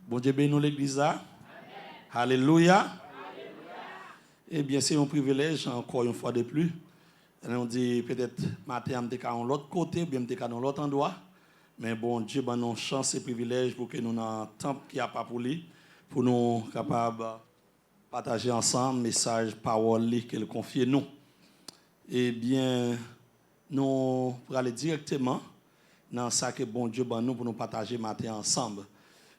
Bon Dieu bénisse l'église. Alléluia. Eh bien, c'est un privilège, encore une fois de plus. On dit peut-être matin, on est à l'autre côté, bien on est à l'autre endroit. Mais bon Dieu, ben, nous chance et privilège pour que nous ayons un temple qui a pas pour lui, pour nous capables de partager ensemble message, parole qu'il confie nous. Eh bien, nous pour aller directement dans ça que bon Dieu ben, nous pour nous partager matin ensemble.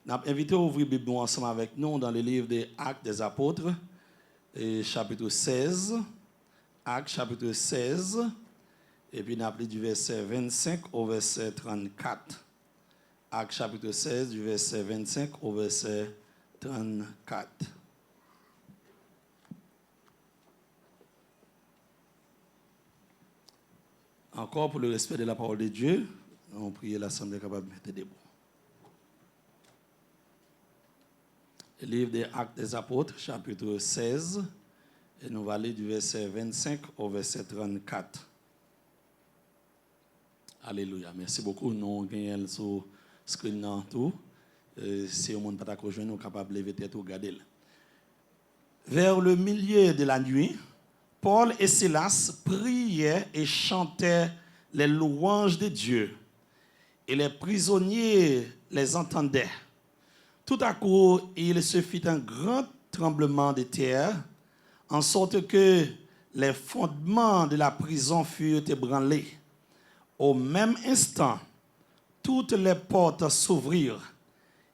Nous avons invité à ouvrir la Bible ensemble avec nous dans le livre des Actes des Apôtres, et chapitre 16. Actes chapitre 16. Et puis nous avons du verset 25 au verset 34. Actes chapitre 16, du verset 25 au verset 34. Encore pour le respect de la parole de Dieu, on prie l'Assemblée capable de mettre debout. Le livre des Actes des Apôtres, chapitre 16, et nous allons aller du verset 25 au verset 34. Alléluia. Merci beaucoup. Nous gagnons sur le screen dans tout. Si on ne peut pas rejoindre, nous sommes capables de lever tête ou regarder. Vers le milieu de la nuit, Paul et Silas priaient et chantaient les louanges de Dieu. Et les prisonniers les entendaient. Tout à coup, il se fit un grand tremblement de terre, en sorte que les fondements de la prison furent ébranlés. Au même instant, toutes les portes s'ouvrirent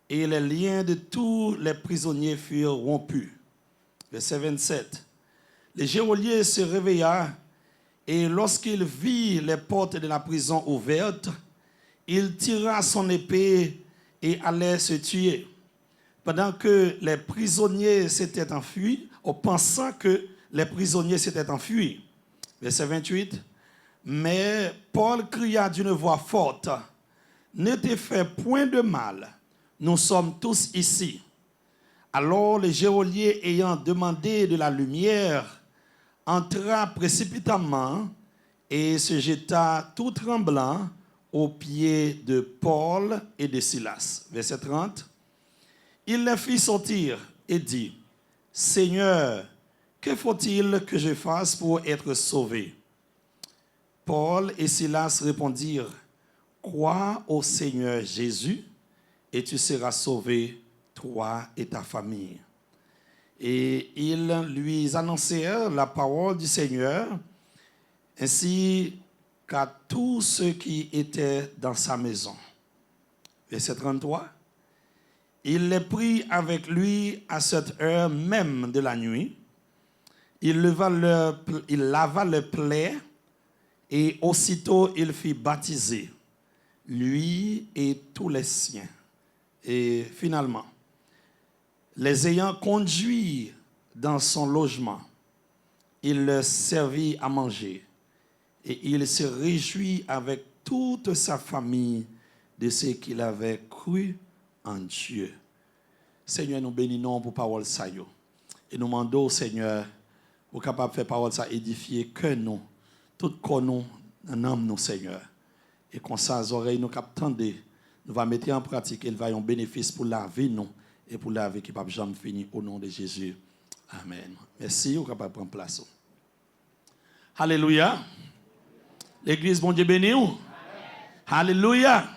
et les liens de tous les prisonniers furent rompus. Verset 27. Le geôlier se réveilla et lorsqu'il vit les portes de la prison ouvertes, il tira son épée et allait se tuer. Pendant que les prisonniers s'étaient enfuis, en pensant que les prisonniers s'étaient enfuis. Verset 28. Mais Paul cria d'une voix forte, « Ne te fais point de mal, nous sommes tous ici. » Alors le geôlier ayant demandé de la lumière, entra précipitamment et se jeta tout tremblant aux pieds de Paul et de Silas. Verset 30. Il les fit sortir et dit, « Seigneur, que faut-il que je fasse pour être sauvé? » Paul et Silas répondirent, « Crois au Seigneur Jésus, et tu seras sauvé, toi et ta famille. » Et ils lui annoncèrent la parole du Seigneur, ainsi qu'à tous ceux qui étaient dans sa maison. Verset 33. Il les prit avec lui à cette heure même de la nuit. Il lava leurs plaies et aussitôt il fit baptiser, lui et tous les siens. Et finalement, les ayant conduits dans son logement, il leur servit à manger et il se réjouit avec toute sa famille de ce qu'il avait cru en Dieu. Seigneur, nous bénissons pour parole ça. Et nous demandons au Seigneur, pour capable de faire parole ça, édifier que nous, tout corps nous, nous, Seigneur. Et comme ça, les oreilles nous captent, nous va mettre en pratique et il va y avoir un bénéfice pour la vie, nous, et pour la vie qui ne peut jamais finir au nom de Jésus. Amen. Merci, vous êtes capable de prendre place. Alléluia. L'église, bon Dieu béni. Alléluia.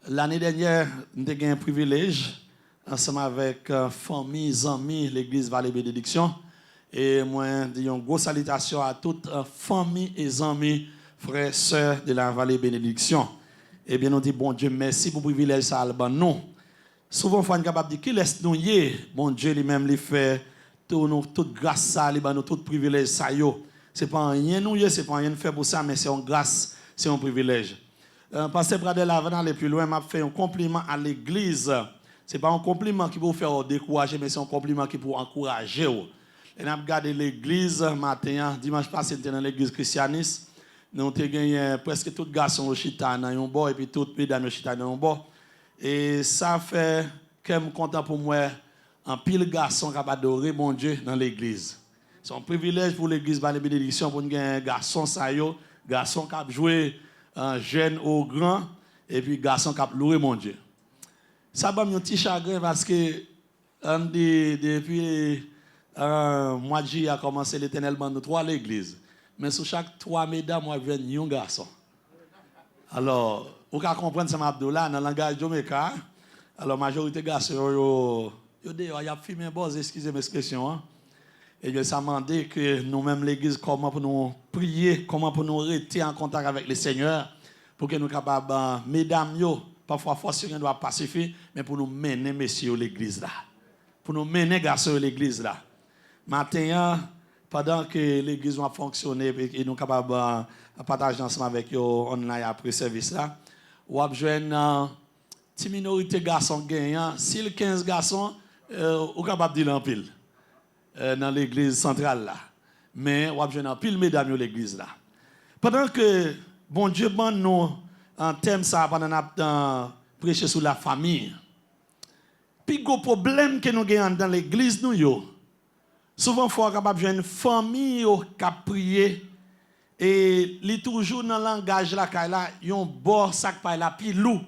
L'année dernière, nous avons eu un privilège, ensemble avec famille, amis, l'église Vallée Bénédiction. Et moi, je dis une grosse salutation à toute famille et amis, frères et sœurs de la Vallée Bénédiction. Eh bien, nous disons, bon Dieu, merci pour le privilège, ça a nous. Souvent, il faut être capable de dire, qui laisse nous y est, bon Dieu lui-même, lui fait toute grâce, ça, nous, tout privilège, ça, yo. Ce n'est pas rien nous, ce n'est pas rien faire pour ça, mais c'est une grâce, c'est un privilège. Pasteur Bradel, avant d'aller plus loin, m'a fait un compliment à l'église. Ce n'est pas un compliment qui peut vous faire décourager, mais c'est un compliment qui peut vous encourager. Et nous avons regardé l'église matin, dimanche passé, nous dans l'église christianiste. Nous avons gagné presque tout garçon au chita dans un bord et puis tout mesdames au chita dans un bord. Et ça fait que je suis content pour moi, un pile garçon qui a adoré mon Dieu dans l'église. C'est un privilège pour l'église Vallée Bénédiction pour nous un garçon garçon qui a joué jeune ou grand, et puis garçon qui a loué mon Dieu. Ça m'a mis un petit chagrin parce que depuis mois de juillet a commencé l'éternel bande de 3 l'église. Mais sur chaque 3 mesdames, moi, je viens un garçon. Alors, vous pouvez comprendre ça, Abdullah, dans le langage Jamaica. Alors, la majorité des garçons, ils ont filmé un boss, excusez mes expressions. Hein? Et bien, ça m'a dit que nous-mêmes, l'église, comment pour nous prier, comment pour nous rester en contact avec le Seigneur, pour que nous soyons capables, mesdames, parfois, forcément, doit pacifier, mais pour nous mener, messieurs, l'église là. Pour nous mener, garçons, l'église là. Maintenant, pendant que l'église va fonctionner et nous sommes capables de partager ensemble avec eux online après le service là, ou à joindre une petite minorité de garçons gagnants. Si les 15 garçons, vous êtes capable de dire en pile dans l'église centrale là. Mais ou à joindre en pile mesdames dans l'église là. Pendant que bon Dieu bande nous en thème ça pendant qu'on prêcher sur la famille. Puis gros problème que nous gagnons dans l'église nous yo. Souvent, il faut capable de une famille qui a prié et li toujours dans le langage là, il y a un bord sac par là, puis loup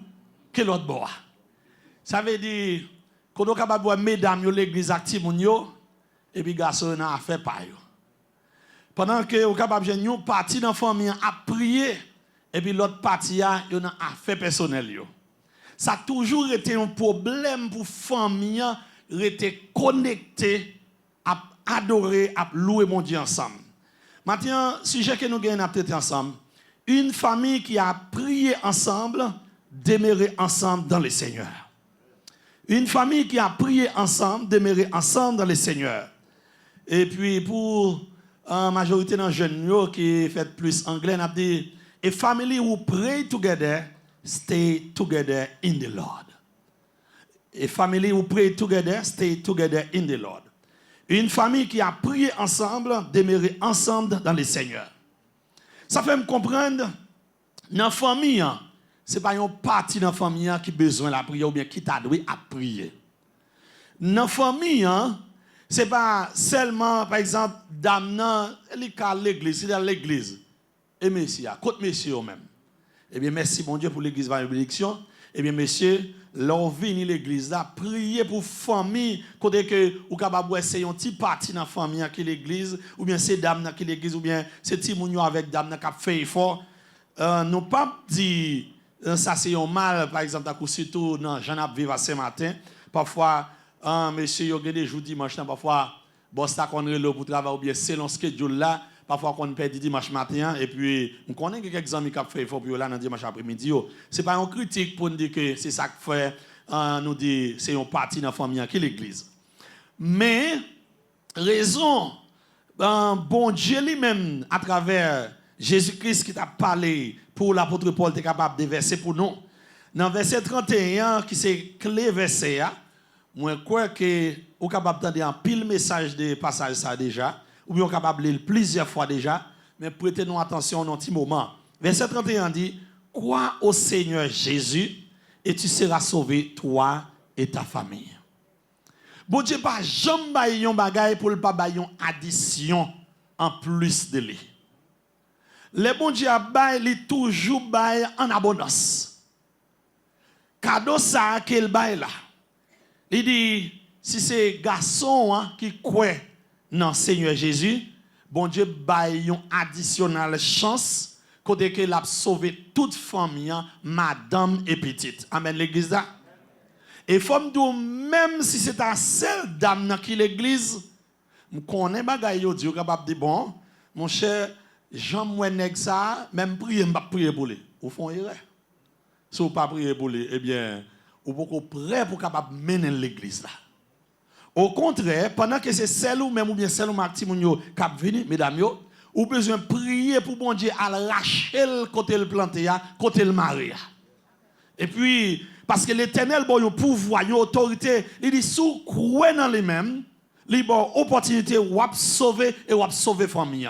que l'autre bord. Ça veut dire qu'on est capable de voir mesdames yo l'église active et puis garçons n'a fait pas yo. Pendant que on est capable de une partie dans la famille à prier et puis l'autre partie a une affaire personnelle yo. Ça a toujours été un problème pour famille rester connecté à adorer, à louer mon Dieu ensemble. Maintenant, sujet que nous gagnons à traiter ensemble, une famille qui a prié ensemble, demeurer ensemble dans le Seigneur. Une famille qui a prié ensemble, demeurer ensemble dans le Seigneur. Et puis pour la majorité des jeunes qui fait plus anglais, on a dit, a family who pray together, stay together in the Lord. A family who pray together, stay together in the Lord. Une famille qui a prié ensemble, demeurer ensemble dans le Seigneur. Ça fait me comprendre, dans la famille, ce n'est pas une partie de la famille qui a besoin de la prière ou bien qui t'a doué à prier. Dans la famille, ce n'est pas seulement, par exemple, dame, elle est à l'église, c'est dans l'église. Et messieurs, côté messieurs même. Eh bien, merci mon Dieu pour l'église par bénédiction. Eh bien, messieurs, leur venir l'église là, prier pour famille, côté que ou capable essayer un petit parti dans famille qui l'église ou bien c'est dame qui l'église ou bien c'est petit mounio avec dame qui fait effort. Nous pas dit ça c'est un mal par exemple surtout dans Jean ap vivre ce matin. Parfois monsieur yo des jours dimanche parfois boss ta qu'on relo pour travailler ou bien selon schedule là. Parfois, qu'on perd dimanche matin, et puis, on connaît quelques amis qui ont fait effort pour là dans dimanche après-midi. Ce n'est pas une critique pour nous dire que c'est ça que fait, nous dire c'est une partie de la famille qui est l'église. Mais, raison, bon Dieu lui-même, à travers Jésus-Christ qui t'a parlé pour l'apôtre Paul, est capable de verser pour nous. Dans verset 31, qui c'est clé verset, moi, je crois que vous êtes capable d'entendre un pile message de passage ça déjà. Ou bien on est capable de lire plusieurs fois déjà, mais prêtez-nous attention dans un petit moment. Verset 31 dit, crois au Seigneur Jésus et tu seras sauvé, toi et ta famille. Bon Dieu, pas jamais bailler un bagage pour ne pas bailler une addition en plus de lui. Le bon Dieu a baillé toujours bailler en abondance. Cadeau ça qu'il baille là. Il dit, si c'est garçon qui croit non, Seigneur Jésus, bon Dieu baille une additionnelle chance côté qu'il a sauvé toute famille, madame et petite. Amen l'église là. Et faut dire même si c'est la seule dame qui l'église, me connais bagaille yo Dieu capable de bon, mon cher Jean Moueneg ça, même prier m'pa prier pour lui. Au fond erreur. Si vous pas prier pour lui, eh bien, vous beaucoup prêt pour capable mener l'église là. Au contraire, pendant que c'est celle ou même ou bien celle ou Martimounio qui a venu, mesdames, ou besoin de prier pour bon Dieu à l'arracher le côté le planté, côté le marié. Et puis, parce que l'Éternel, bon, il pouvoir, il autorité, il dit, sous croix dans les mêmes, il bon opportunité ou sauver et ou sauver famille.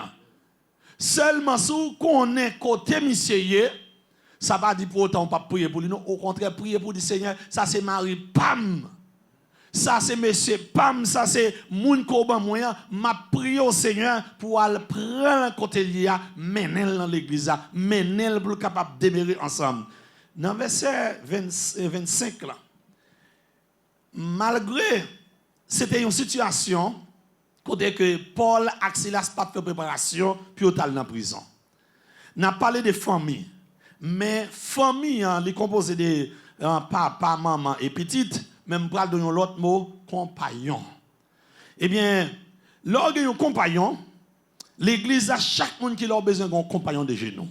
Seulement sous qu'on est côté monsieur, ça va dire pour autant pas prier pour lui, non, au contraire, prier pour le Seigneur, ça c'est Marie, pam! Ça c'est monsieur Pam, ça c'est moun koban moyen, m'a prié au Seigneur pour aller prendre côté liya, mener dans l'église, mener pour capable demeurer ensemble. Dans verset 25 là. malgré c'était une situation côté que Paul et Silas pas fait préparation puis au dans la prison. N'a parlé de famille, mais famille est composée de papa, maman et petite, même parle de l'autre mot compagnon. Eh bien, lors de un compagnon, l'église a chaque monde qui a besoin d'un compagnon de genoux.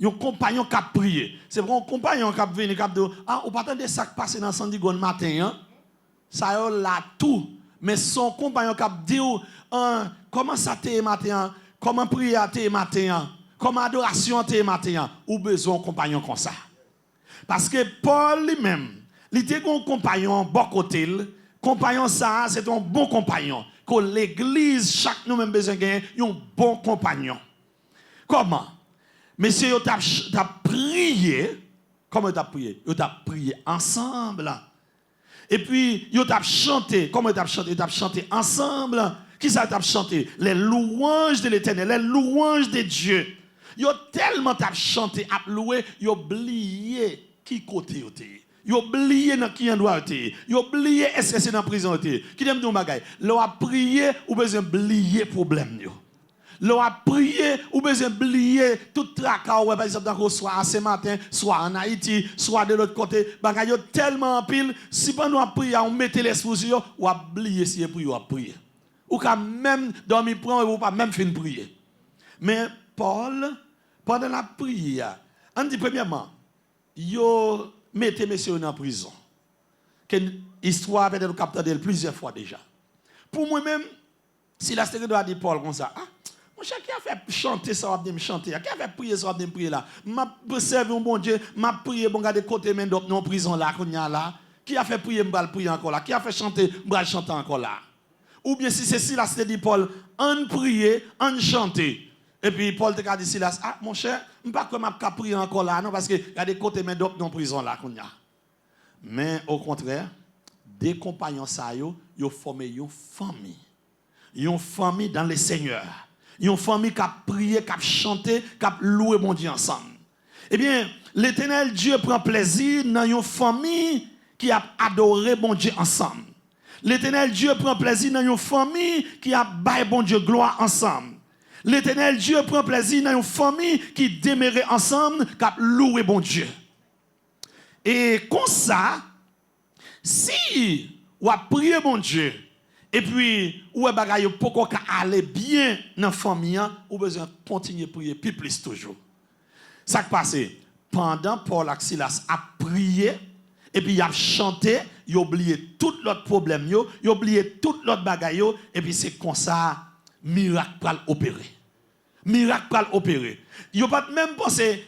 Un compagnon qui a prié. C'est vrai, un compagnon qui a venu, qui a dit, ah, on pas de ça qui passe dans Sandy Gon matin, hein? Ça y est là tout. Mais son compagnon qui a dit, comment ça t'est matin, comment prier t'es matin, comment adoration t'es matin, ou besoin d'un compagnon comme ça. Parce que Paul lui-même, il était un compagnon bon côté, compagnon ça, c'est un bon compagnon. Que l'église, chaque nous même besoin de un bon compagnon. Comment? Monsieur, vous avez prié. Comment vous avez prié? Vous avez prié ensemble. Et puis, vous avez chanté. Comment vous avez chanté? Vous avez chanté ensemble. Qui ça vous avez chanté? Les louanges de l'Éternel, les louanges de Dieu. Vous avez tellement chanté, loué, vous avez oublié qui côté vous êtes. Vous avez oublié dans qui endroit vous êtes. Vous avez oublié est-ce que c'est dans la prison vous êtes. Qui aime dire bagay? Vous avez prié ou besoin oublier problème yo. L'on a prié ou besoin oublier tout tracas par exemple soit ce matin, soit en Haïti, soit de l'autre côté, bagay yo tellement en pile, si pendant on prier on mettait l'esprit sur ou oublier si prier ou prier. Ou quand même dormir prendre ou pas même fin prier. Mais Paul pendant la prière, on dit premièrement, yo mettez monsieur en prison. Quelle histoire peut-être capté plusieurs fois déjà. Pour moi-même, si la secrétaire a dit Paul comme ça, mon cher, qui a fait chanter ça, va me chanter. Qui a fait prier ça, va me prier là. M'a servi un bon Dieu, m'a prié, bon garder côté men d'autres non prison là, qu'on y a là. Qui a fait prier, m'bral prier encore là. Qui a fait chanter, m'bral chanter encore là. Ou bien si c'est Silas qui dit Paul, on prier, on chanter. Et puis Paul te a dit Silas, ah mon cher, m'pas que m'a prier encore là, non, parce que y a des côtés men d'autres non prison là, qu'on y a. Mais au contraire, des compagnons ça yo formé une famille. Une famille dans le Seigneur. Une famille qui a prié, qui a chanté, qui a loué mon Dieu ensemble. Eh bien, l'Éternel Dieu prend plaisir dans une famille qui a adoré mon Dieu ensemble. L'Éternel Dieu prend plaisir dans une famille qui a baillé mon Dieu gloire ensemble. L'Éternel Dieu prend plaisir dans une famille qui demeure ensemble, qui a loué mon Dieu. Et comme ça, si on a prié mon Dieu, et puis, ou est bagay pour aller bien dans la famille, ou besoin continuer à prier plus toujours. Ça qui passe, pendant Paul et Silas a prié, et puis il a chanté, il a oublié tout l'autre problème, il a oublié tout l'autre bagay, et puis c'est comme ça, miracle pour opérer. Miracle pour opérer. Il n'a pas même pensé,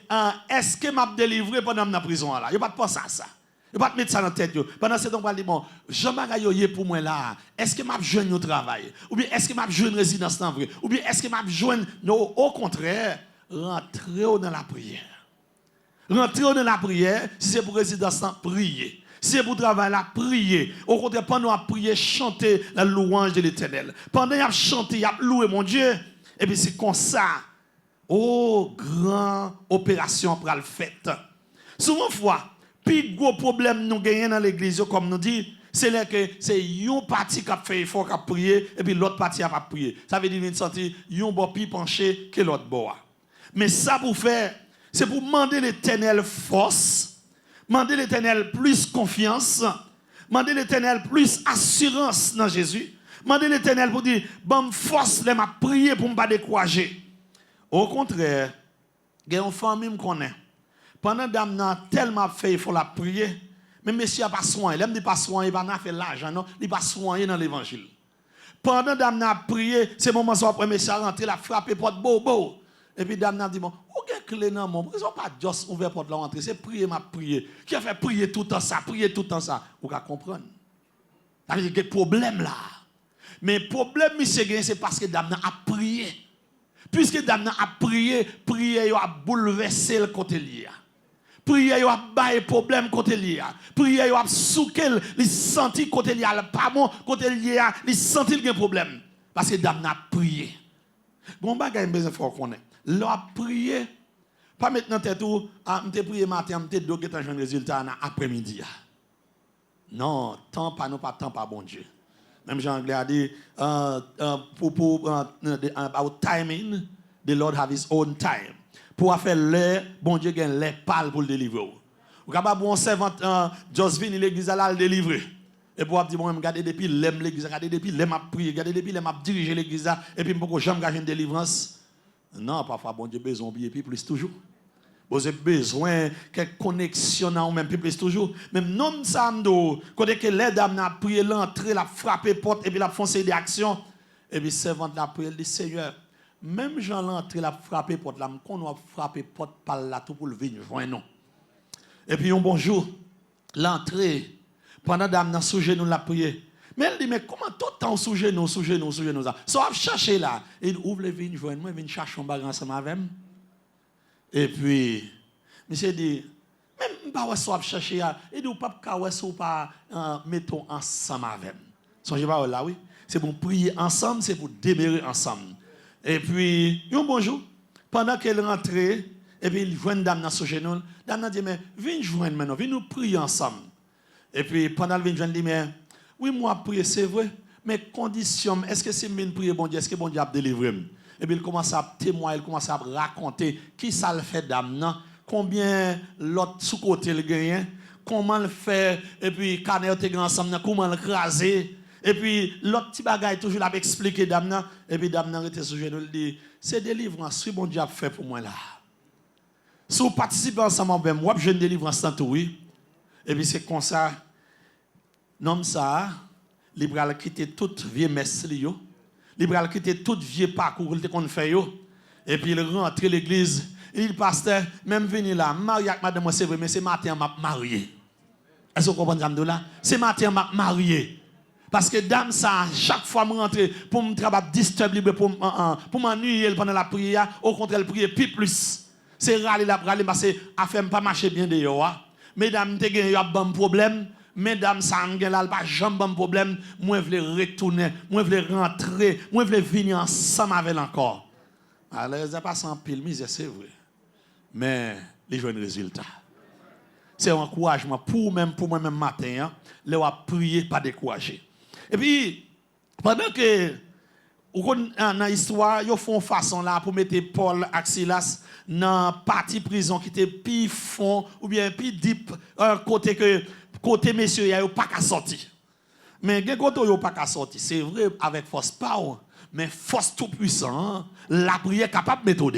est-ce que m'a délivré pendant la prison là? Il n'a pas pensé à ça. Il va te mettre ça dans la tête. Pendant ce temps, il va dire, bon, je m'agaille pour moi là. Est-ce que m'a besoin de travail? Ou bien est-ce que m'a besoin de résidence dans vrai? Ou bien est-ce que m'a besoin non, au contraire, rentrer dans la prière. Rentrer dans la prière, si c'est pour résidence, prier. Si c'est pour travail, là, prier. Au contraire, pendant à prier, chanter la louange de l'Éternel. Pendant qu'il a chanté, il a loué mon Dieu. Et puis c'est comme ça. Oh, grande opération pour le fait. Souvent, fois, puis gros problème nous gagnons dans l'église comme nous dit, c'est que c'est une partie qui a fait effort qui a prié et puis l'autre partie a pas prié. Ça veut dire une sentir un bon plus penché que l'autre bon. Mais ça pour faire, c'est pour demander l'Éternel force, demander l'Éternel plus confiance, demander l'Éternel plus assurance dans Jésus, demander l'Éternel pour dire bonne force les m'a prier pour me pas décourager. Au contraire, il y a une famille me connaît. Pendant que n'a tellement fait, il faut la prier. Mais monsieur n'a pas soigné. Il n'a pas soigné, il n'a pas fait l'argent, non. Il n'a pas soigné dans l'évangile. Pendant que n'a prié, c'est le moment où après monsieur a rentré, il a frappé porte bobo. Et puis dame n'a dit, bon, où est clé dans mon? Pourquoi ils n'ont pas juste ouvert porte la rentrée? C'est prier, m'a prié. Qui a fait prier tout le temps ça, prier tout le temps ça? Vous pouvez comprendre. Ça veut dire qu'il y a un problème là. Mais le problème, monsieur, c'est parce que dame a prié. Puisque dame a prié, prier a bouleversé le côté lié. Prière a baillé problème côté lié. Prière a soukel, il senti côté lié pas bon côté lié, il senti qu'il y a un problème parce que dame n'a prié. Bon bagay besoin faut connaître. L'a prié pas maintenant tête ou m'te prier matin, m'te doguer un résultat après-midi. Non, temps pas nous, pas temps pas bon Dieu. Même Jean Anglais a dit, about timing, the Lord have his own time. Pour faire l'air, bon Dieu gagne les pales pour le délivrer. Ou capable bon servant Just vini l'église là le délivrer. Et pour dire moi regarder depuis l'aime l'église, regarder depuis l'aime m'a prier, regarder depuis l'aime m'a diriger l'église là et puis pourquoi jamais gagner une délivrance. Non, parfois bon Dieu besoin oublier puis plus toujours. Vous avez besoin quelque connexion dans même plus toujours. Même non ça m'do côté que les dames n'a prié l'entrée, la frapper porte et puis la foncer des actions et puis servante la prié dit Seigneur, même Jean l'entrée la frapper porte là, qu'on va frapper porte par là tout pour le venir joindre non. Et puis un bonjour, l'entrée, pendant dame dans sous genou la prière. Mais elle dit, mais comment tout le temps sous genou ça? So, on chercher là. Il ouvre les vignes, joindre moi, vient chercher un bagage ensemble avec moi. Et puis, monsieur dit, même pas ouais, soit chercher là. Il dit, ou pas ou pas mettons ensemble avec moi. Songez pas là, oui. C'est pour prier ensemble, c'est pour demeurer ensemble. Et puis, un bonjour, pendant qu'elle rentrait, et puis il voit une dame dans son genou. La dame dit, mais viens joindre maintenant, viens nous prier ensemble. Et puis pendant le joindre, dit, mais oui, moi prier, c'est vrai, mais condition, est-ce que c'est bien prier bon Dieu, est-ce que bon Dieu a délivré? Et puis il commence à témoigner, il commence à raconter qui ça le fait dame, combien l'autre sous-côté le gagne, comment le fait, et puis quand on est ensemble, comment le craser. Et puis l'autre petit bagaille toujours l'a expliqué dame, et puis dame était sous genou, il dit, c'est délivrance, ce bon Dieu a fait pour moi là. Si vous participez ensemble avec moi, je ne délivrance tant oui. Et puis c'est comme ça, non ça, il va quitter toute vieille messe, il va quitter toute vieille parcours qu'on fait et puis il rentre à l'église, il dit pasteur, même venir là, marié avec madame c'est vrai, mais c'est matin m'a marié. Est-ce que vous comprenez ça là? C'est matin m'a marié. Parce que dame ça, chaque fois que je rentre pour me travailler disturber pour m'ennuyer pendant la prière, au contraire, prier plus. C'est râler parce que affaire pas marcher bien dehors. Mesdames, te gen y a bon problème. Mesdames, ça n'gen là pas jamais bon problème. Moi je veux retourner, moi je veux rentrer, moi je veux venir ensemble avec encore. Alors ça passe en pile misère, c'est vrai. Mais les jeunes résultats. C'est un encouragement pour moi-même matin, hein, les va prier pas décourager. Et puis pendant que dans l'histoire, ils font façon là pour mettre Paul et Silas dans partie prison qui était plus fond ou bien plus deep côté messieurs il y a pas qu'à sortir. Mais côté il pas qu'à sortir, c'est vrai avec force power, mais force tout puissant, la prière capable méthode.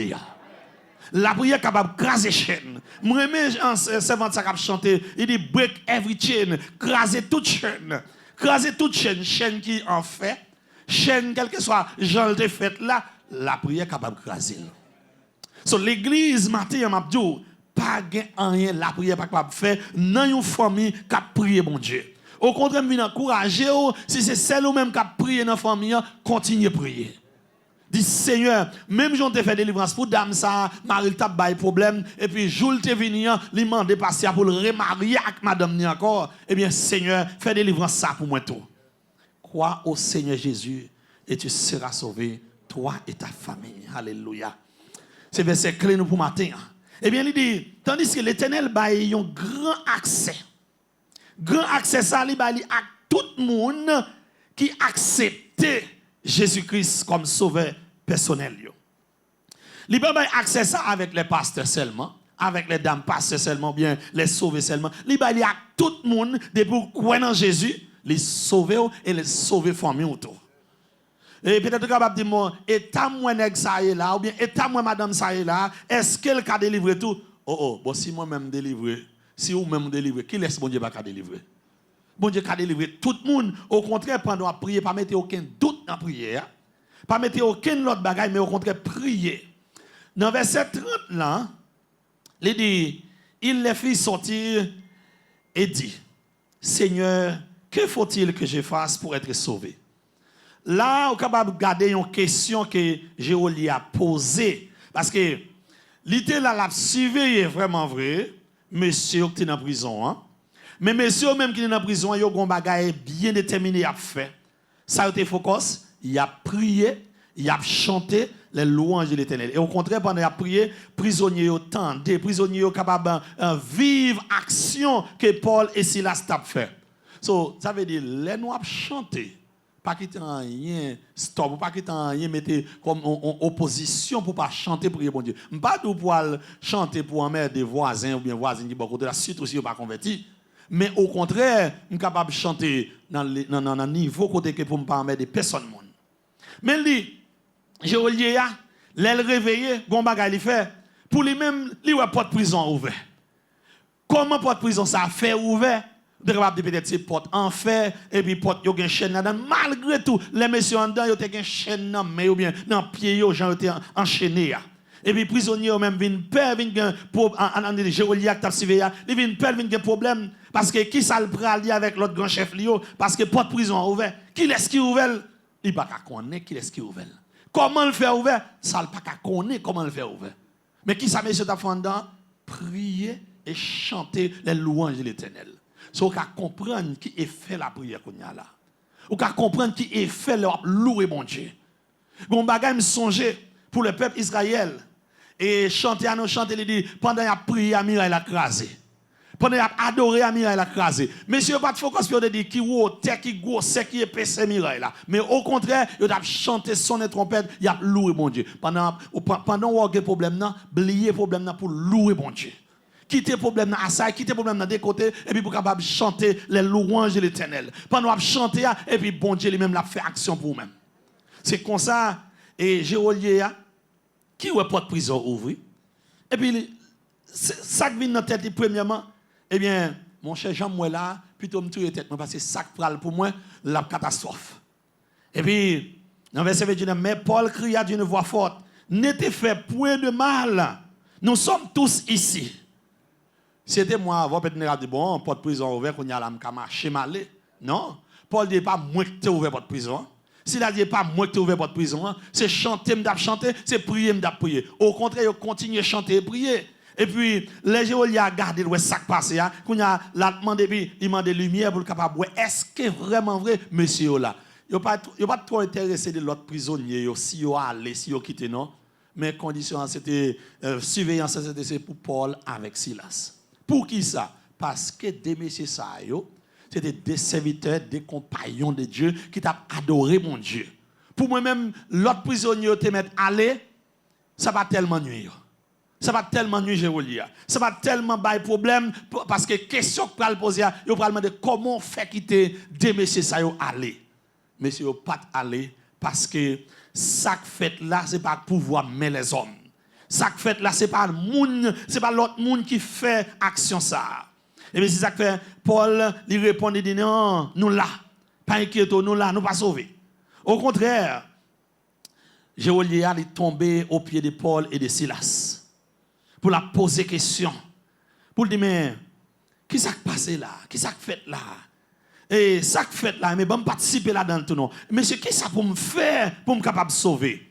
La prière capable craser chaîne. Moi même un servant ça cap chanter, il dit break every chain, craser toute chaîne. Craser toute chaîne qui en fait chaîne, quel que soit genre de fait là, la prière est capable de craser. So l'église matin m'a dit pas rien la prière pas capable de faire dans une famille qui a prié bon Dieu. Au contraire, je viens encourager si c'est celle ou même qui a prié dans la famille, continuez à prier. Dis Seigneur, même si on te fait délivrance pour dame ça, Marie t'a bail problème et puis Jules te venu, lui demander passer pour le remarier avec madame ni encore. Eh bien Seigneur, fais délivrance ça pour moi tout. Crois au Seigneur Jésus et tu seras sauvé, toi et ta famille. Alléluia. C'est verset clé nous pour matin. Eh bien, il dit, tandis que l'Éternel a un grand accès. Grand accès, ça, il a à tout le monde qui accepte Jésus-Christ comme sauveur personnel. Il a accès ça avec les pasteurs seulement, avec les dames pasteurs seulement, bien les sauvés seulement. Il a à tout le monde, depuis croire en Jésus, les sauver et les sauver famille autour. Et peut-être capable de dire moi état moi nèg ça est là ou bien état moi madame ça est là, est-ce qu'elle a délivré tout? Bon si moi même délivré, si ou même délivré, qui laisse bon Dieu pas délivrer? Bon Dieu a délivré tout le monde, au contraire pendant à prier, pas mettre aucun doute dans la prière, pas mettre aucun autre bagaille mais au contraire prier. Dans verset 30 là, il dit il les fit sortir et dit Seigneur, que faut-il que je fasse pour être sauvé? Là, on est capable de garder une question que Géoli a posée. Parce que l'idée là, la surveillé vraiment vrai. Monsieur qui est en prison. Hein? Mais monsieur même qui est en prison, il y a un bagage bien déterminé à faire. Ça a été focus, il a prié, il a chanté les louanges de l'Éternel. Et au contraire, pendant qu'il a prié, prisonniers ont tenté, prisonniers sont capables de vivre action que Paul et Silas ont fait. So, ça veut dire, les nous chanter, pas quitter rien, stop, pas quitter rien, mettre comme en opposition pour pas chanter pour bon Dieu. Pas pour chanter pour emmerder des voisins ou bien voisines qui sont côté là, surtout si ils pas convertis. Mais au contraire, je suis capable de chanter dans le niveau côté que pour ne pas emmerder personne. Mais lui, j'ai relié, l'aile réveillé, gon bagay li fait, pour lui-même, lui ouais porte prison ouvert. Comment porte prison ça fait ouvert? De capable peut-être c'est porte en fer et puis porte yo gen chaîne là malgré tout les messieurs en dedans yo te gen chaîne nan mais ou bien dans pied yo gens été enchaîné et puis prisonnier même vinn peur vinn gen pour en Jéroliac t'a suivi il vinn peur vinn gen problème parce que qui ça le pral avec l'autre grand chef lio parce que porte prison ouvert qui laisse qui ouvert il pas ka connaître qui laisse qui ouvert comment le faire ouvert ça le pas ka connaître comment le faire ouvert mais qui ça monsieur t'a fait en dedans prier et chanter les louanges de l'Éternel. So, vous comprendre qui est fait la prière qu'on y a là. Vous comprendre qui est fait le louer mon Dieu. Bon bagay me songer pour le peuple Israël et chanter à nous chanter il dit pendant qu'il a prié à Mirail a crasé. Pendant qu'il a adoré à Mirail a crasé. Monsieur pas de focus sur de dire qui haut qui gros c'est qui épaissé Mirail là. Mais au contraire, il a chanté son trompette, il a loué mon Dieu. Pendant où a problème là, oublier problème là pour louer mon Dieu. Quitter le problème à ça, quitter le problème des côtés, et puis pour capable chanter les louanges de l'Éternel. Pendant qu'on chanter, et puis bon Dieu lui-même l'a fait action pour vous-même. C'est comme ça, et Jérolier, qui est porte prison ouvri. Et puis, ça qui vient dans la tête, premièrement, eh bien, mon cher Jean, moi là, plutôt me toucher tête, parce que ça qui pral pour moi, la catastrophe. Et puis, dans le verset 29, mais Paul cria d'une voix forte, n'était fait point de mal. Nous sommes tous ici. C'était moi avant peut-être dit bon porte prison ouvert qu'on y a là m'ka marcher malé. Non, Paul dit pas moi que tu ouvert porte prison. S'il a dit pas moi que tu ouvert porte prison, c'est chanter m'd'a chanter, c'est prier m'd'a prier. Au contraire, il continue à chanter et prier. Et puis les Jéroliens a gardé le sac passé qu'on y a là demandé puis il demande lumière pour le capable est-ce que vraiment vrai monsieur là. Yo pas trop intéressé de l'autre prisonnier si yo allé si yo quitté non. Mais condition c'était surveillance c'était pour Paul avec Silas. Pour qui ça? Parce que des messieurs ça, c'était des serviteurs, des compagnons de Dieu qui t'ont adoré mon Dieu. Pour moi-même, l'autre prisonnier te mettre aller, ça va tellement nuire. Ça va tellement nuire Jérolier. Ça va tellement bailler problème parce que question que va le poser, il va demander comment faire quitter des messieurs ça aller. Messieurs pas aller parce que ça fait là c'est pas pouvoir mais les hommes. Ça que fait là c'est pas l'autre monde qui fait action ça. Et bien c'est ça que fait Paul lui répond il dit non, nous là, pas inquiétons, nous là, nous pas sauvés. Au contraire, Jérolier est tombé au pied de Paul et de Silas pour la poser question. Pour lui dire mais qui ça qui passé là? Qui ça qui fait là? Et ça qui fait là, mais bon participer là-dedans tout non. Mais c'est qui ça pour me faire pour me capable de sauver?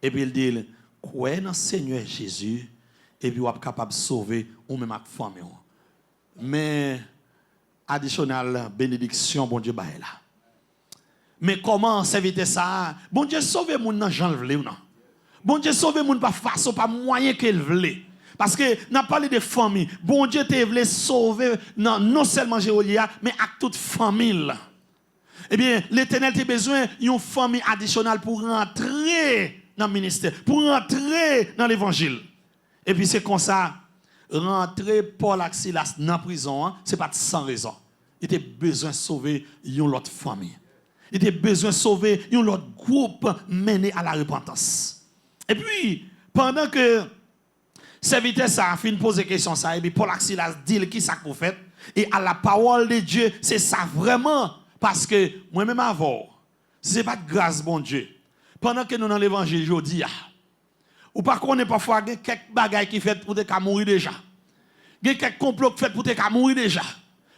Et puis il dit croyez dans le Seigneur Jésus et puis vous êtes capable de sauver ou même avec famille. Mais additionnel bénédiction bon Dieu bail là. Mais comment s'éviter ça? Bon Dieu sauver moun nan Jean vle ou non? Bon Dieu sauver moun pas façon pas moyen qu'il vle. Parce que n'a parlé de famille. Bon Dieu te vle sauver non seulement Jérolier mais avec toute famille. Eh bien, l'Éternel a besoin d'une famille additionnelle pour rentrer dans le ministère, pour rentrer dans l'évangile. Et puis c'est comme ça, rentrer Paul et Silas dans la prison, ce n'est pas sans raison. Il a besoin de sauver une autre famille. Il a besoin de sauver un autre groupe mené à la repentance. Et puis, pendant que serviteur ça a fini de poser question ça, et puis Paul et Silas dit qui ça qu'on fait, et à la parole de Dieu, c'est ça vraiment, parce que moi-même avant, ce n'est pas de grâce, bon Dieu. Pendant que nous dans l'évangile, je dis, ou par contre, on est parfois quelques bagailles qui fait pour te mourir déjà. Il y a quelques complots qui fait pour te mourir déjà.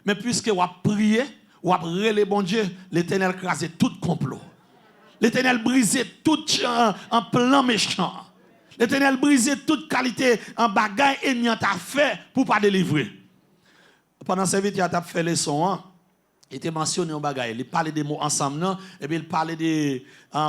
Mais puisque vous priez, vous relé bon Dieu, l'Éternel crase tout complot. L'Éternel brise tout en plan méchant. L'Éternel brise toute qualité en bagaille et n'y a fait pour ne pas délivrer. Pendant ce vidéo, il a fait les sons. Il était mentionné en bagaille. Il parlait des mots ensemble, non? Et puis il parlait de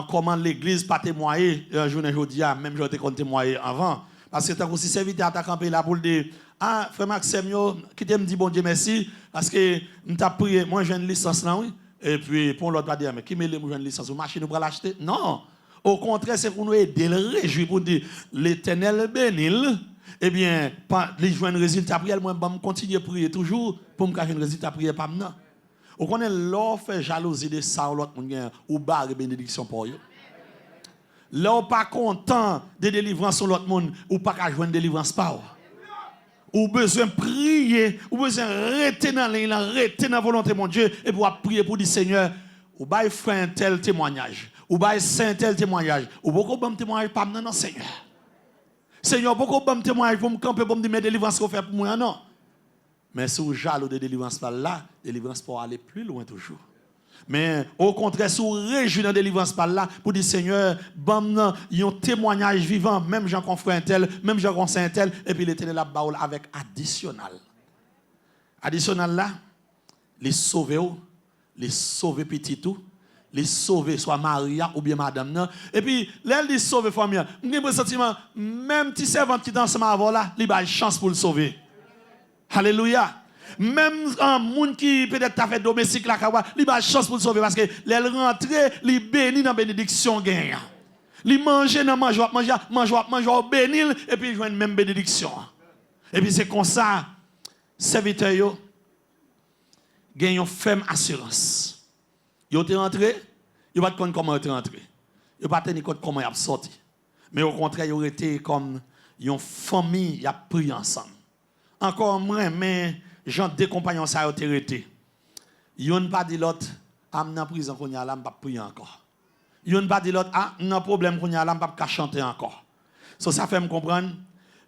comment l'église pas témoigner, journée aujourd'hui, même je te compte témoigner avant. Parce que tant que si serviteur t'a campé là pour dire ah frère Maxime qui te me dit bon Dieu merci parce que m't'a prié moi j'ai une licence là oui et puis pour l'autre va dire mais qui me j'ai une licence ou machine pour l'acheter non au contraire c'est pour nous aider le réjouir pour dire l'Éternel bénil eh bien les joindre résultat prière moi me continuer prier toujours pour me cacher un résultat prière pas maintenant on connaît l'or fait jalousie de ça l'autre monde ou barre bénédiction pour eux. Là, ou pas content de délivrance sur l'autre monde, ou pas qu'à joindre délivrance par ou besoin de prier, ou besoin de rester dans la volonté de mon Dieu, et pour prier pour dire Seigneur, ou pas faire un tel témoignage, ou pas faire un tel témoignage, ou beaucoup de témoignage pas non, Seigneur. Seigneur, beaucoup de témoignage pour me camper, pour me dire, mais délivrance qu'on fait pour moi, non. Mais si vous jaloux de délivrance par là, délivrance pour aller plus loin toujours. Mais au contraire, si vous réjouissez dans la délivrance par là, pour dire Seigneur, bon, il y a un témoignage vivant, même Jean qu'on fait un tel, même Jean qu'on fait un tel, et puis l'Éternel la baoule avec additionnel. Additionnel là, les sauver, petit tout, les sauver soit Maria ou bien madame. Non? Et puis, là, les sauver famille, j'ai le sentiment, même petit servant qui danse avant là, il a une chance pour le sauver. Alléluia. Même un monde qui peut-être a fait domestique là, il a une chance pour le sauver parce que les rentrées, il bénit dans la bénédiction gagne. Il mange dans mange bénit et puis il joue une même bénédiction. Et puis c'est comme ça, serviteur yo gagne une ferme assurance. Yo te rentré, yo pas connaître comment te rentré. Yo pas tenir compte comment y a sorti. Mais au contraire, yo été comme une famille, y a pris ensemble. Encore moins mais gens deux compagnons ça ont été. Yon pas dit l'autre, am dans prison qu'on y a là, m'pas prier encore. Yon pas dit l'autre, ah, nan problème qu'on y a là, m'pas chanter encore. So ça fait me comprendre.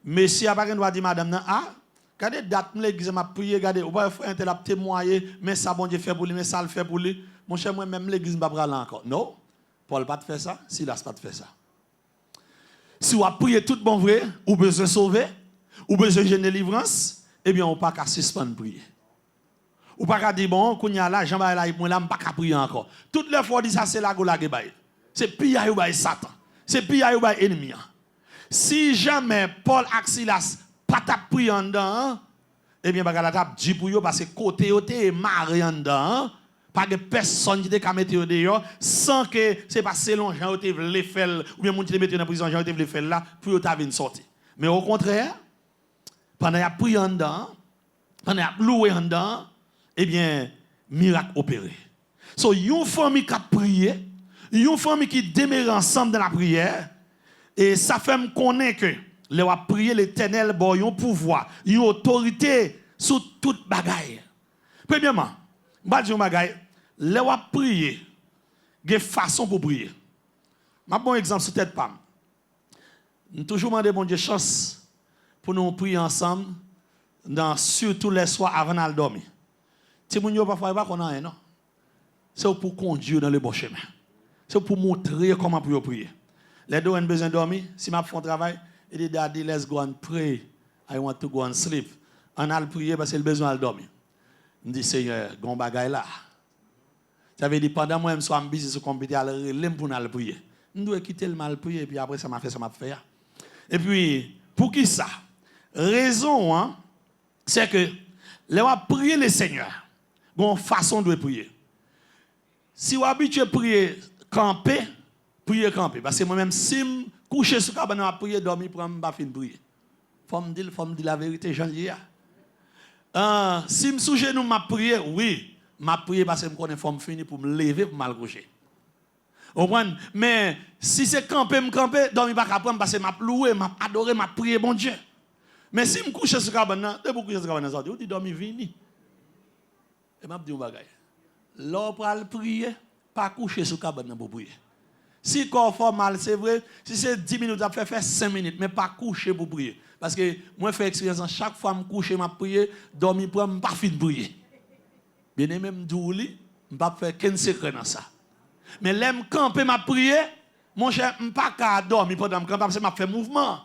Monsieur a pas doit dire madame nan, ah, regardez date l'église m'a prier, regardez, ou pas frère tel a témoigné, mais ça bon Dieu fait pour lui, mais ça le fait pour lui. Mon cher moi même l'église m'a pas là encore. Non. Paul pas de faire ça, Silas pas de faire ça. Si vous priez tout bon vrai, ou besoin sauver, ou besoin de délivrance, eh bien, on ne peut pas suspendre prier. On ne peut pas dire, bon, quand il y a là, j'en vais là, je ne peux pas prier encore. Toutes les fois, on dit ça, c'est la gola qui baille. C'est pire que Satan. C'est pire que l'ennemi. Si jamais Paul et Silas pas prié en dedans, eh bien, la table dit pour eux, parce que côté eux, est marré en dedans, pas de personne qui te mettre dehors, sans que c'est pas selon Jean te voulait faire, ou bien, mon qui te mettre dans la prison, Jean te voulait faire là, pour eux, tu sortir. Mais au contraire, pendant qu'il a prié en dedans, pendant qu'il a loué en dedans, eh bien, miracle opéré. So, une famille qui a prié, une famille qui demeure ensemble dans la prière, et ça fait me connaître que les a prié l'Éternel, bon, ils ont pouvoir, ils ont autorité sur toute bagaille. Premièrement, je vais dire bagaille, les a prié, il y a une façon pour prier. Je vais un bon exemple sur tête pam. Nous toujours demandé bon Dieu chance pour nous prier ensemble, surtout les soirs avant d'aller dormir. Si vous ne pouvez pas qu'on a non? C'est pour conduire dans le bon chemin. C'est pour montrer comment prier. Les deux ont besoin de dormir. Si je fais un travail, il dit Daddy, let's go and pray. I want to go and sleep. On a le prier parce qu'il a besoin de dormir. Je dis Seigneur, gon bagay là. Ça veut dire pendant moi, je suis busy sur le computer, je pour nous prier. Je dois quitter le mal prier et puis après ça m'a fait ça m'a fait. Et puis, pour qui ça? Raison, hein, c'est que les va prier le Seigneur. Bon, façon de prier. Si vous habituez à prier camper, prier camper. Parce que moi-même, si je couche sur le cabane à prier, dormir, pour ne pas finir prier. Faut me dire la vérité, j'en dis. Si je suis genou, je prier, oui, je prier parce que je connais faut me finir pour me lever, pour me coucher. Mais si c'est camper, dormir pas qu'à prendre parce que je loué, je adoré, je prier, bon Dieu. Mais si je couche sur le cabane, je couche sur le cabane, je dis dormir, vini. Et je dis un bagage. L'on peut prier, pas coucher sur le cabane pour prier. Si le corps fait mal, c'est vrai, si c'est 10 minutes, ça fait 5 minutes, mais pas coucher pour prier. Parce que moi, je fais expérience, chaque fois que je couche, je prie, dormir, je ne pas fin de prier. Bien aimé, je dis, je ne pas faire qu'un secret dans ça. Mais là, je campe, je prie, mon cher, je ne pas qu'à dormir pendant que je campe, parce que je fais mouvement.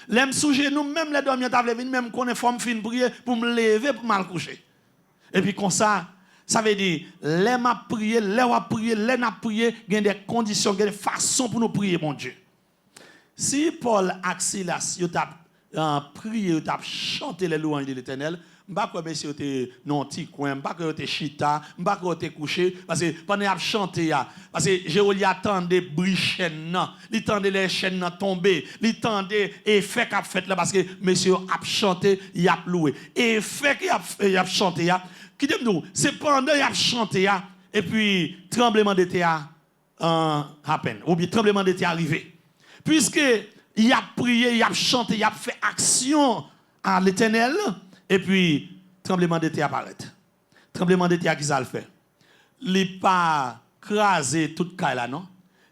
Là, je suis sous nous, même les dormir, même quand je fais fin de prier, pour me lever, pour me coucher. Et puis comme ça, ça veut dire, les m'a prié, les n'a prié, il y a des conditions, il y a des façons pour nous prier, mon Dieu. Si Paul et Silas, prié, tu as chanté les louanges de l'Éternel. Je ne sais pas si tu es dans un petit coin, je ne sais pas si tu es chita, je ne sais pas si tu es couché. Parce que pendant que tu chanté, parce que Jéoli attendait bruit chaîne, il attendait les chaînes tomber, il attendait effet qu'a fait là parce que monsieur a chanté, il a loué. Et effet qu'il a chanté, qui dit nous, c'est pendant qu'il a chanté, et puis tremblement de terre happen, ou bien tremblement de terre arrivé. Puisque il a prié, il a chanté, il a fait action à l'Éternel. Et puis, tremblement de terre apparaît. Tremblement de terre, qui ça le fait? Il n'a pas crasé toute caille là, non?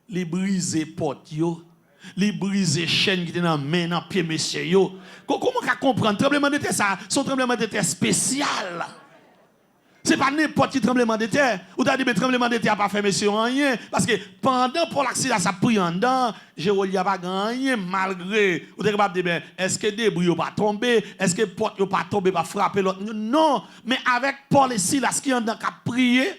Il brisé porte, il brisé chaîne qui était dans la main, dans le pied, monsieur. Comment on peut comprendre? Tremblement de terre, ça, c'est un tremblement de terre spécial. Ce n'est pas n'importe quel tremblement de terre. Ou t'as dit, mais tremblement de terre n'a pas fait monsieur rien. Parce que pendant pour l'accident, ça pris en dedans, Jéoli n'a pas gagné malgré. Ou t'es capable de dire, est-ce que des bruits n'ont pas tombé? Est-ce que porte n'ont pas tombé, pas frapper l'autre? Non. Mais avec Paul et Silas qui ont prié,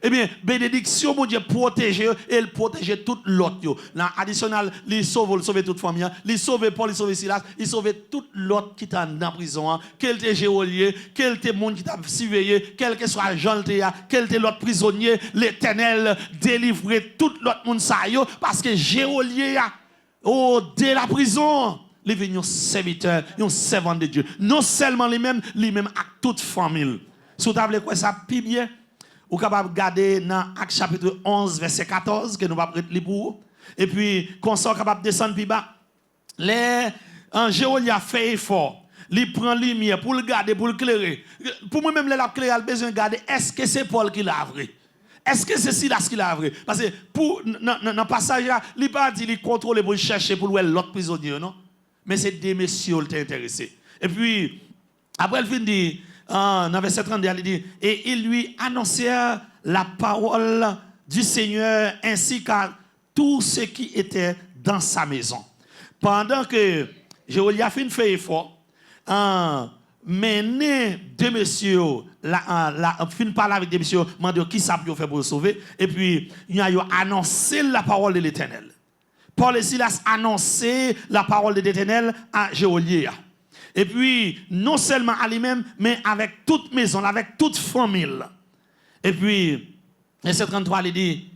eh bien, bénédiction, mon Dieu, protéger et il protégeait toute l'autre. Dans l'additionnel, il sauve toute famille, il sauve Paul, il sauve Silas, il sauve toute l'autre qui est dans la prison, quel était géolier, quel était monde qui t'a surveillé, quel que soit Jean, quel était l'autre prisonnier, l'Éternel délivrait tout l'autre monde ça parce que géolier de la prison, il est venu un serviteur, un servant de Dieu. Non seulement lui-même à toute famille. Si vous avez quoi ça, puis bien. Vous êtes capable de regarder dans Actes chapitre 11, verset 14, que nous allons lire pour. Et puis, qu'on soit capable de descendre plus bas. Les Jéoli a fait effort. Il prend lumière pour le garder, pour le clairer. Pour moi-même, il a besoin de garder. Est-ce que c'est Paul qui l'a vrai? Est-ce que c'est Silas qui l'a vrai? Parce que dans le passage, il n'a pas dit qu'il contrôle pour chercher pour l'autre prisonnier, non? Mais c'est des messieurs qui sont intéressés. Et puis, après, il finit. Dans verset 32, il dit, et ils lui annoncèrent la parole du Seigneur ainsi qu'à tous ceux qui étaient dans sa maison. Pendant que Jéoli a fait effort, mener deux messieurs, fin parler avec des messieurs, demander qui ça peut faire pour le sauver, et puis il a annoncé la parole de l'Éternel. Paul et Silas annoncé la parole de l'Éternel à Jéoli. Et puis, non seulement à lui-même, mais avec toute maison, avec toute famille. Et puis, verset 33, il dit,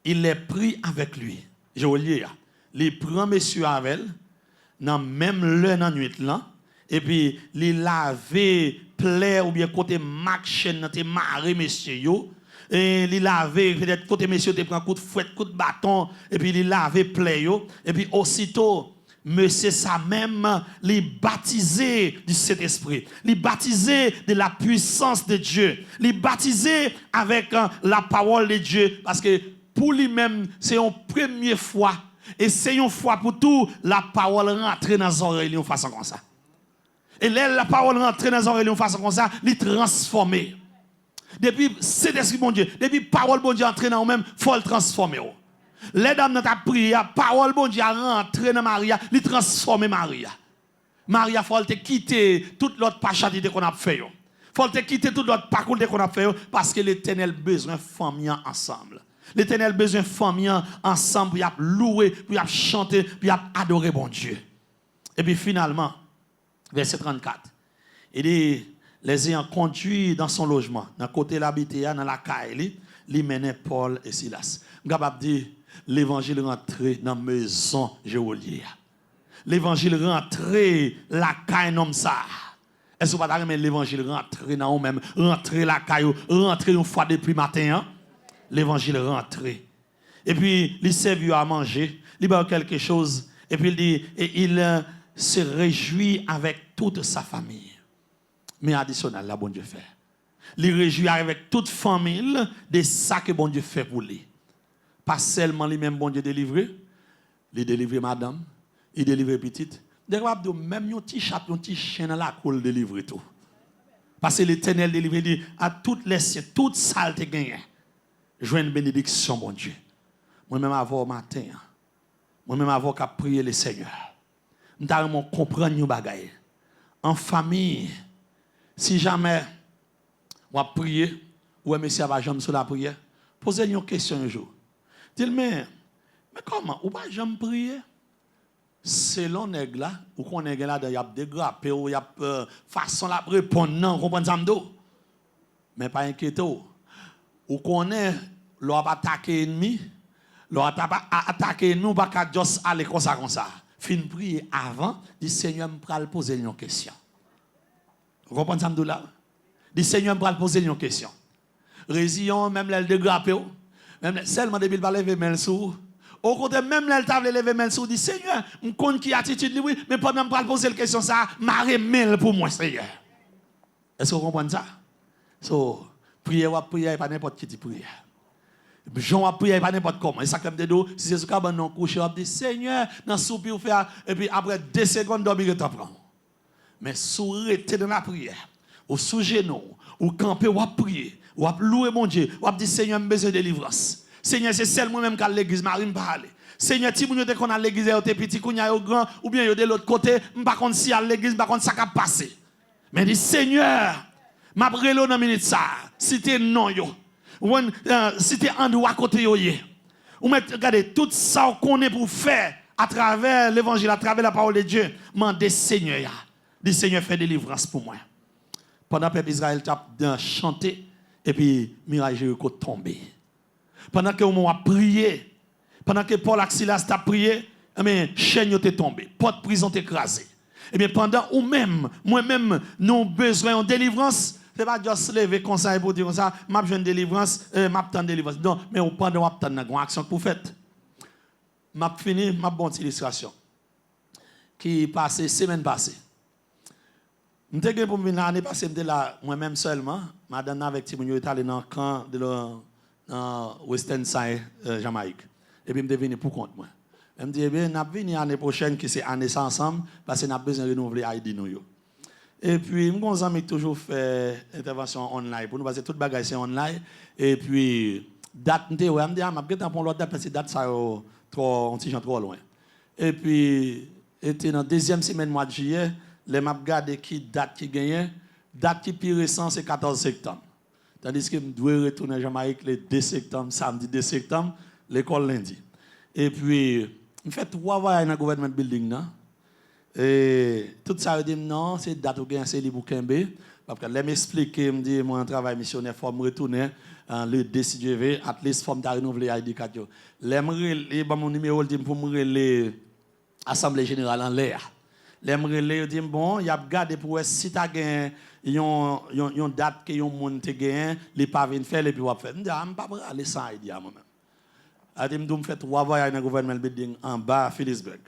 il les pris avec lui. Je vais lire. Il prend monsieur avec elle, dans même l'heure dans la nuit là, et puis, il lavé plaie ou bien côté marché, dans tes marées, monsieur, et il lavé, peut-être côté monsieur, il prend coup de fouette, coup de bâton, et puis il lavé plaie, et puis aussitôt, monsieur ça même, les baptisé du Saint-Esprit, les baptisé de la puissance de Dieu, les baptisé avec la parole de Dieu, parce que pour lui-même, c'est une première fois, et c'est une fois pour tout, la parole rentre dans les oreilles de façon comme ça. Et là, la parole rentre dans les oreilles de façon comme ça, les transformer. Depuis Saint-Esprit, mon Dieu, depuis parole, bon Dieu, entre dans nous-mêmes, il faut le transformer. Les dames dans ta prière, parole bon Dieu rentre dans Maria, li transformer Maria. Maria faut te quitter toute l'autre pachatité qu'on a fait. Faut te quitter toute l'autre parcours qu'on a fait parce que l'Éternel besoin famille ensemble. L'Éternel besoin famille ensemble pour louer, pour chanter, pour adorer bon Dieu. Et puis finalement, verset 34. Il dit les ayant conduits dans son logement, dans côté l'habité, dans la caille, il menait Paul et Silas. Je suis capable de dire l'évangile rentré dans la maison Jéoli. L'évangile rentré la caille comme ça. Est-ce que vous ne pouvez l'évangile rentré dans vous-même, rentré la caille, rentré une fois depuis matin, hein? L'évangile rentré. Et puis, il servi à manger, il boit quelque chose, et puis il dit, et il se réjouit avec toute sa famille. Mais additionnel, là, bon Dieu fait. Il réjouit avec toute famille de ça que bon Dieu fait pour lui. Pas seulement lui-même, bon Dieu délivré, il délivre madame, il délivre petite. Même un petit chat, un petit chien dans la cour délivre tout. Parce que l'Éternel délivre, dit à toutes les siècles, toute saleté gagne. Je veux une bénédiction, bon Dieu. Moi-même, avant matin, moi-même, avant qu'à prier le Seigneur, nous devons comprendre nos bagailles. En famille, si jamais on va prier, ou monsieur va jamais sur la prière, posez-lui une question un jour. Dites-moi, mais comment? Ou pas jamais prier? selon nèg là, ou qu'on est là, il y a des grappes, il y a façon la répondre, non, comprenez ça m'do. Mais pas inquiété. Ou qu'on est, l'on va attaquer ennemi, l'on va attaquer nous, pas qu'à juste aller comme ça. Fin prier avant, dit Seigneur, me pral poser une question. Vous comprenez ça m'do là? Dit Seigneur, me pral poser une question. Résilient, même l'aile de grappe, même seulement depuis le va lever main sous. Au contraire, même là, elle t'a levé main sous, dit Seigneur, je connais qui attitude, oui, mais pendant que je poser la question, ça, marre mail pour moi, Seigneur. Est-ce que vous comprenez ça? So, prière ou prière, pas n'importe qui dit prière. Jean ou prière, pas n'importe comment. Et ça, comme des dos, si c'est ce qu'on a couché, on dit Seigneur, dans soupir ou faire, et puis après 2 secondes, dormir et t'en prendre. Mais sous rester dans la prière, ou sous genou, ou camper, ou prier, ou louer mon Dieu, ou dire Seigneur, j'ai besoin de délivrance. Seigneur, c'est seulement même qu'à l'église, Marie pas aller. Seigneur, si vous qu'on à l'église, vous êtes petit, vous êtes grand, ou bien vous de l'autre côté, je ne sais pas si à l'église, par contre, ça va passer. Mais dit, Seigneur, m'a brûlé dans minute ça, si tu es non, si tu es en droit côté, ou regardez, tout ça qu'on est pour faire à travers l'évangile, à travers la parole de Dieu, demandez Seigneur, dit Seigneur, fais délivrance pour moi. Pendant que le peuple d'Israël a chanté, et puis, mirage Jéricho tombé. Pendant que on a prié, pendant que Paul Axilas a prié, mais chaîne est tombée, porte prison est écrasée. Et bien pendant ou même, moi-même, nous avons besoin de délivrance. Ce n'est pas juste lever comme ça et pour dire comme ça, m'a besoin de délivrance, m'a besoin de délivrance. Non, mais on prend une action que vous faites. M'a fini, m'a bonne illustration. Qui passée, semaine passée. Je suis pour l'année passée, je là moi-même seulement. Madame avec Timounio est allé dans le camp de dans Western Side, Jamaïque. Et puis, je suis venu pour compte moi. Je me dis, eh bien, nous allons venir l'année prochaine, qui c'est année ensemble, parce que nous avons besoin de renouveler l'ID. Et puis, nous avons toujours fait intervention online pour nous, parce que toute bagage c'est online. Et puis, date, je me dis, je vais pour l'autre date, parce que date, ça est trop loin. Et puis, était dans la deuxième semaine mois de juillet, les m'a regardé qui date qui gagne, date qui plus récente, c'est 14 septembre. Tandis que je dois retourner en Jamaïque le 2 septembre, samedi 2 septembre, l'école lundi. Et puis, je fais 3 voyages dans le government building. Non? Et tout ça, je dis non, c'est date où c'est libre pour Kembe. Parce que je m'explique, je me dis, moi, un travail missionnaire, il faut me retourner le 2 si Dieu veut, at least, il faut me renouveler l'ID 4. Je mon numéro pour me l'Assemblée générale en l'air. Je dis, bon, il y a gardé pour si tu as gagné. Yon date que yon moun te gen, li pa vin faire et puis wap faire. Je dis, je ne peux pas aller sans idée à moi-même. Je dis, je fais 3 voyages dans le gouvernement building en bas à Phillipsburg.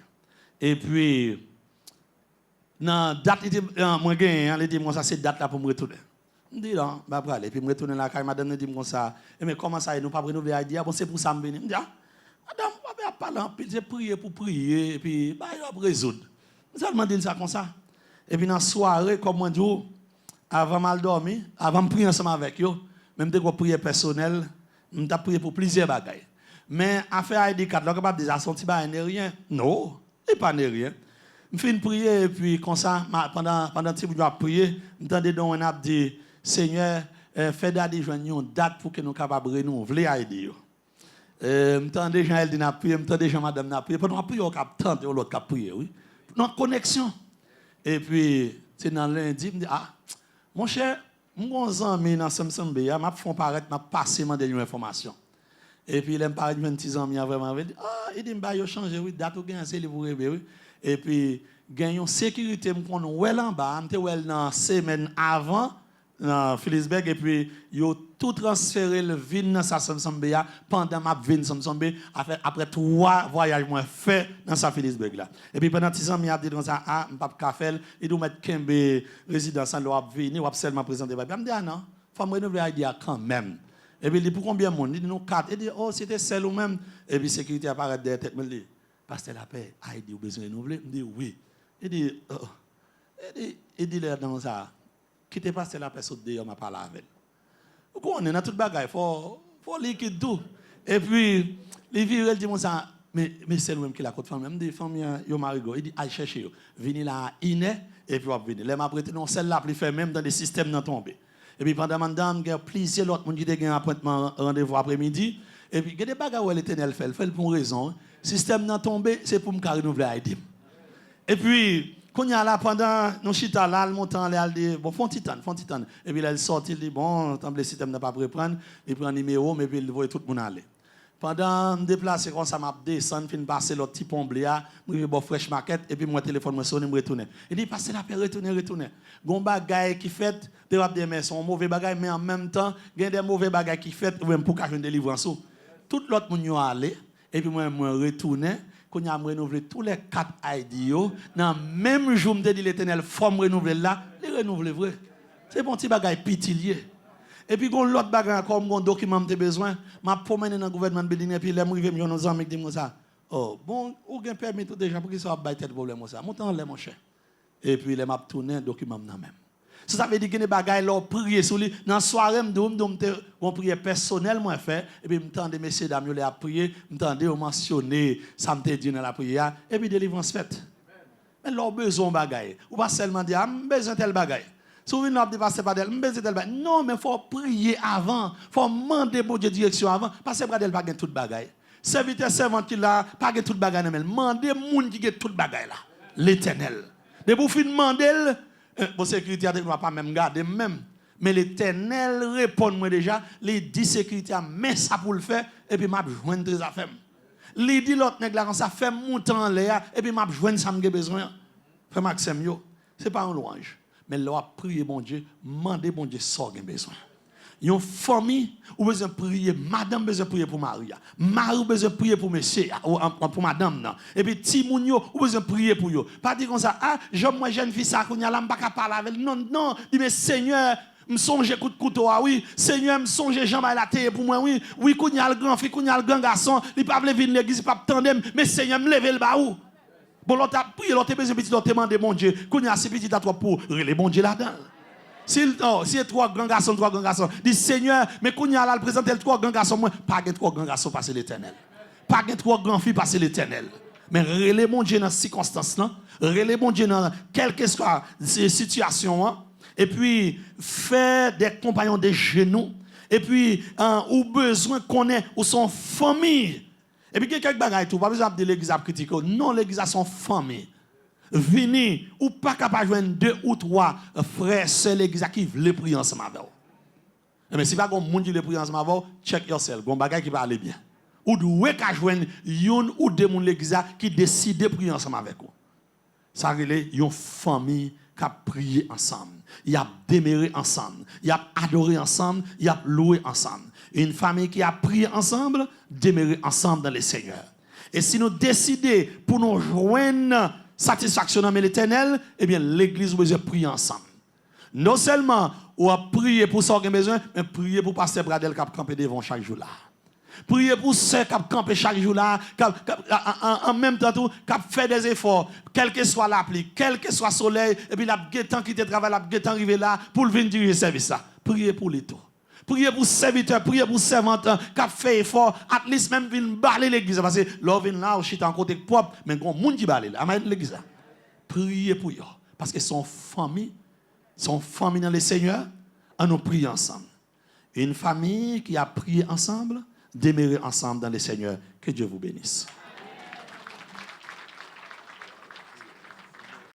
Et puis, dans date, moi je dis, ça c'est date là pour me retourner. Je dis, non, je ne peux pas aller. Puis je retourne là, quand madame me dit comme ça, mais comment ça, nous pas renouveler l'idée? Bon, c'est pour ça que je me dis, madame, je ne vais pas parler en pile, j'ai prié pour prier, et puis, je vais résoudre. Je me dis ça comme ça. Et puis, dans la soirée, comme moi, avant mal dormir, avant de prier ensemble avec eux, même de prière personnelle, je me prié pour plusieurs bagailles. Mais affaire ID4, là, capable déjà senti pas rien. Non, et pas rien. Je fais une prière et puis comme ça pendant que je prier, je me donc on a dit Seigneur, fais d'aller joindre une date pour que nous capables renouveler ID. Je me gens elle dit n'a prier, je me gens madame n'a prier, pendant prier on cap tente l'autre cap prier, oui. Notre connexion. Et puis c'est dans lundi, je me dis mon cher, mon ami dans Samsung Béa m'a fait paraître, m'a passé ma dernière information. Et puis il me paraît 26 ans, il a vraiment dit il dit bah yo changer oui, date ou gain c'est pour rêver oui. Et puis gagnons sécurité me connait well en bas, m'était well dans semaine avant dans Phillipsburg et puis yo tout transféré le vin dans sa Samsung Béa pendant ma vin Samsung Béa après 3 voyages moi fait dans sa Phillipsburg là. Et puis pendant 6 ans il a dit comme ça m'pas café il doit mettre Kembe résidence en l'a venir ou seulement présenter baby. Il me dit non, faut me renouveler idée quand même. Et puis il dit pour combien de monde? Il dit non 4. Il dit oh c'était seul ou même et puis sécurité apparaît derrière tête me dit pasteur la paix ID ou besoin de renouveler? Il dit oui. Il dit là dans ça qui te passe la personne de m'a parlé avec. On est dans toute bagaille, faut liquide tout. Et puis les vieux dit moi ça mais c'est lui même qui la côte famille, me dit famille yo marigo, il dit allez chercher yo. Venez là iné et puis on venir. Les m'a prêté non celle-là plus fait même dans des systèmes dans tomber. Et puis pendant madame il y a plusieurs autres monde qui te gagne appointement rendez-vous après-midi et puis il y a des bagages où l'Éternel fait pour une raison. Système dans tomber, c'est pour me renouveler ID. Et puis, quand il y a là, pendant nos chita là, le montant, elle dit, bon, font titan. Et puis, elle sort, il dit, bon, tant que le système n'a pas pu prendre, il prend un numéro, mais puis il voit tout le monde aller. Pendant me déplacer, quand ça m'a descendu, fin passer l'autre petit pont bléa, je vais bon fresh market, et puis mon téléphone me sonne, je retourne. Il dit, passez la paix, retourne. Gon bagay qui fait, des son mauvais bagay, mais en même temps, il y a des mauvais bagay qui fait, même pour qu'à une délivrance. Tout l'autre monde y allé, et puis moi, je retourne. Quand on a renouvelé tous les 4 ID, dans le même jour, je me dis l'Éternel, forme renouvelée là, les renouveler vrai. C'est bon petit bagay pitilier. Et puis, quand l'autre bagay comme un document que besoin, je promène dans le gouvernement de building et puis, je vais me nos amis qui disent ça. Oh, bon, ou bien permis tout déjà pour qu'ils soient pas de problème ça. Montant les mon cher. Et puis, les m'a tourné un document dans même. Ça veut dire que les bagages là prier sur lui dans soirée on prière personnellement fait et puis m'tendez messieurs dames les a prier m'tendez mentionner ça me dit dans la prière et puis délivrance faite. Mais leur besoin bagaille ou pas seulement dire besoin tel bagaille. Souvent on dit passer pas d'elle besoin tel bagaille. Non mais faut prier avant, faut demander bon Dieu direction avant parce que bradel pas gain toute bagaille. Serviteur servant qui là pas gain toute bagaille mais demander moun qui gain toute bagaille là. L'Éternel. De pour fin demander pour sécurité, je ne vais pas même garder même. Mais l'Éternel répond moi déjà, il dit sécurité, mais ça pour le faire, et puis m'a joindre des affaires. Il dit l'autre nèg là, ça fait monter en l'air, et puis m'a joindre ça me besoin. Frère Maxime, ce n'est pas un louange. Mais là, prier bon Dieu, demander bon Dieu, ça a besoin. Une famille, ou besoin prier, madame besoin prier pour Maria, Marie besoin prier pour monsieur, pour madame non. Et puis Timoun yo, ou besoin prier pour yo. Pas dire comme ça, ah, moi jeune fille ça qu'on y a là, m'pas parler avec. Non, dit mais Seigneur, me songe coup de couteau oui, Seigneur me songe Jean la terre pour moi oui, qu'on y a le grand fille, qu'on y a le grand garçon, il pas venir l'église, pas tandem, mais Seigneur me lever le bas où. Bon l'autre a prié, l'autre besoin petit l'autre demander mon Dieu, qu'on y a si petit à toi pour les bon Dieu là-dedans. Si trois grands garçons, dit Seigneur, mais quand il y a là, le présenter trois grands garçons, moi, pas de trois grands garçons passer l'Éternel. Pas de trois grands filles passer l'Éternel. Mais relais mon Dieu dans ces circonstances-là, relais mon Dieu dans quelle que soit ces situations, et puis faire des compagnons des genoux, et puis ou besoin qu'on ait, ou son famille. Et puis quelques bagages, tout, pas besoin de l'église à critiquer. Non, l'église a son famille. Vini ou pas capable de joindre 2 ou 3 frères seuls l'église qui veulent prier ensemble avec vous. Mais si pas un monde qui veut prier ensemble avec vous, check yourself, bon bagage qui va aller bien. Ou doué qu'à joindre une ou deux monde l'église qui décide de prier ensemble avec vous. Ça relève une famille qui a prié ensemble, il a demeuré ensemble, il a adoré ensemble, il a loué ensemble. Une famille qui a prié ensemble, demeuré ensemble dans le Seigneur. Et si nous décidons pour nous joindre satisfaction dans l'Éternel, eh bien l'église vous besoin prier ensemble. Non seulement on a prié pour ça qu'on a besoin, mais prier pour pasteur Bradel qui a campé devant chaque jour là. Prier pour ceux qui a campé chaque jour là, en même temps tout, qui a fait des efforts, quel que soit la pluie, quel que soit le soleil, et puis la guettant qui te travaille, la guettant arrivé là pour venir diriger le service là. Priez pour les tout. Priez pour serviteurs, priez pour servantes qui ont fait effort, at least même venir balayer l'église. Parce que l'on vient là, on chite en côté propre, mais il y a des gens qui balayer l'église. Priez pour eux. Parce que son famille dans le Seigneur, on nous prie ensemble. Une famille qui a prié ensemble, demeurer ensemble dans le Seigneur. Que Dieu vous bénisse.